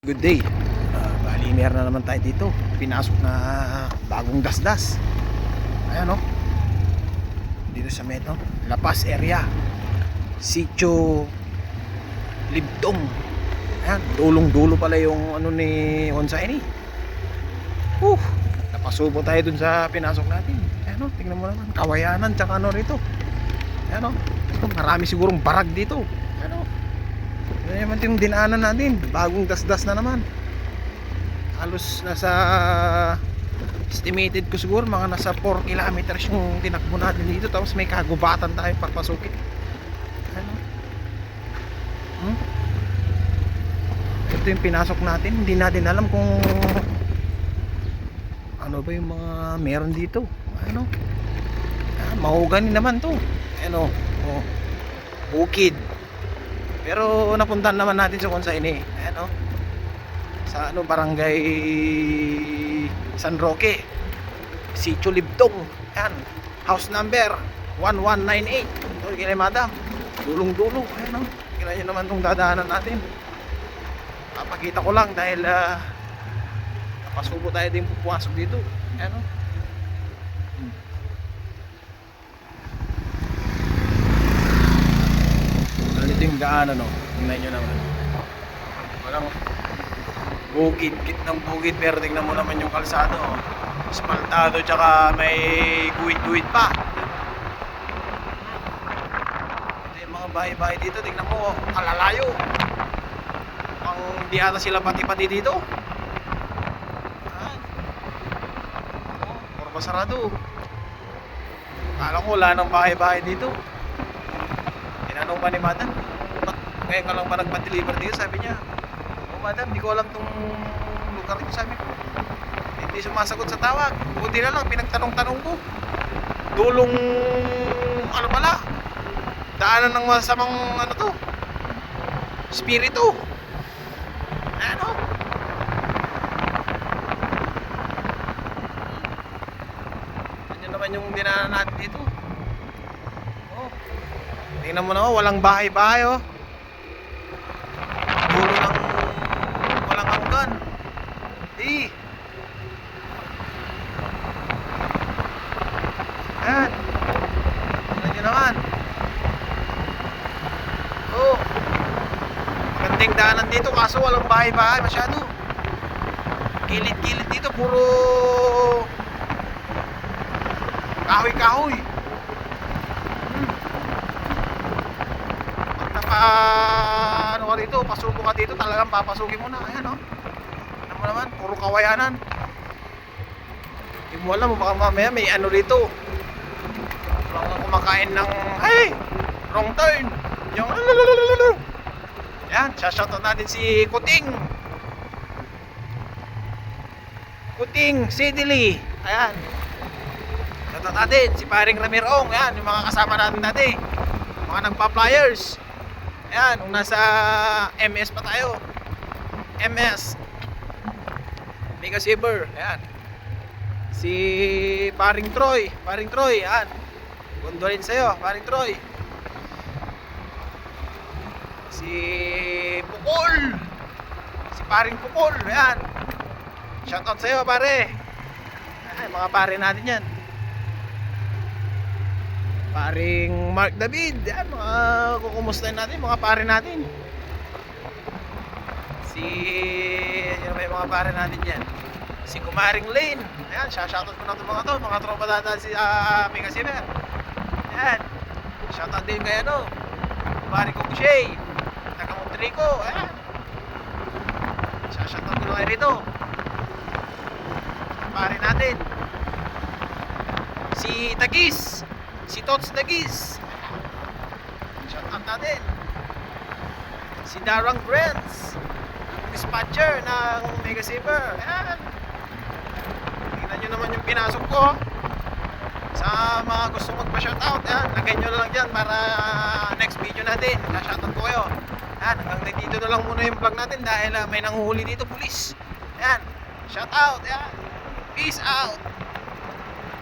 Good day. Bali, meron na naman tayo dito. Pinasok na bagong dasdas. Ayan o. Dito sa Meto, La Paz area. Sitio Libtong. Ayan, dulong-dulo pala yung ano ni Onsaini. Napasubo tayo dun sa pinasok natin. Ayan o, tingnan mo naman. Kawayanan tsaka ano rito. Ayan o. Marami sigurong barag dito. Ayan o. Yan naman yung dinaanan natin. Bagong dasdas na naman. Halos nasa estimated ko siguro mga nasa 4 kilometers yung tinakbo natin dito. Tapos may kagubatan tayo papasukin. Ano? Ito yung pinasok natin. Hindi natin alam kung ano ba yung mga meron dito. Ano? Mahogani naman to. Ano? Bukid. Pero napuntahan naman natin sa Onsaini. Ayan o. Sa ano, barangay San Roque, Sitio Libtong. Ayan. House number 1198. Ito kay madam. Dulong-dulo. Ayan o. Kailan nyo naman itong dadaanan natin. Papakita ko lang dahil napasubo tayo din pupuasok dito. Ayan o. Ito yung daanan o. Tingnan nyo naman. Walang bukid, ng bukid, pero tingnan mo naman yung kalsado o. Espaltado tsaka may guwid-guwid pa. Ito yung mga bahay-bahay dito. Tingnan mo, kalalayo. Ang hindi ata sila pati-pati dito. Puro sarado. Kala ko wala nang bahay-bahay dito. Tinanong pa ni madam, ngayon ka lang ba nagpa-deliver dito? Sabi niya, madam, di ko alam tong lugar ito. Sabi ko, hindi sumasagot sa tawag. Buti na lang, pinagtanong-tanong ko. Dulong, ano pala, daanan ng masamang, ano to, spirito. Ano? Ano naman yung dinaanan natin dito? Tingnan mo naman, walang bahay-bahay oh. Dulo ng walang hanggan. Ayan. Tingnan nyo naman. Oh. Magandang daanan dito kaso walang bahay-bahay masyado. Kilid-kilid dito, puro kahoy-kahoy. Ano ka dito, pasubo ka dito, talagang papasukin mo na. Ayan o. Ano mo naman, puro kawayanan. Hindi mo alam, baka mamaya may ano rito. Mga kumakain ng, hey, wrong turn. Yung, ayan, shoutout natin si Kuting. Kuting, Sidili. Ayan. Shoutout natin si paring Ramirong. Ayan, yung mga kasama natin dati. Mga nagpa-flyers. Ayan, nung nasa MS pa tayo. MS Mega Saver. Ayan. Si paring Troy. Paring Troy, ayan. Gondolin sa'yo, paring Troy. Si Pukol. Si paring Pukol. Ayan. Shoutout sa'yo, pare. Ayan, mga pare natin yan. Paring Mark David, yan, mga kukumustahin natin, mga pare natin. Yan may mga pare natin yan. Si Kumaring Lane, ayan, shoutout ko na itong mga tropa data si Mega Saver. Ayan, shoutout din kay ano, Kumaring Kukshay, taga Montrico, ayan. Shoutout ko na kayo rito. Pare natin. Si Tagis. Si Tots Dagis. Shoutout natin. Si Darang Brands, ang dispatcher ng Mega Saver. Ayan. Tingnan nyo naman yung pinasok ko. Sa mga gusto magpa-shoutout, ayan, lagay nyo lang dyan para next video natin shoutout ko kayo. Ayan, hanggang dito na lang muna yung vlog natin dahil may nanguhuli dito, pulis. Ayan, shoutout. Ayan. Peace out.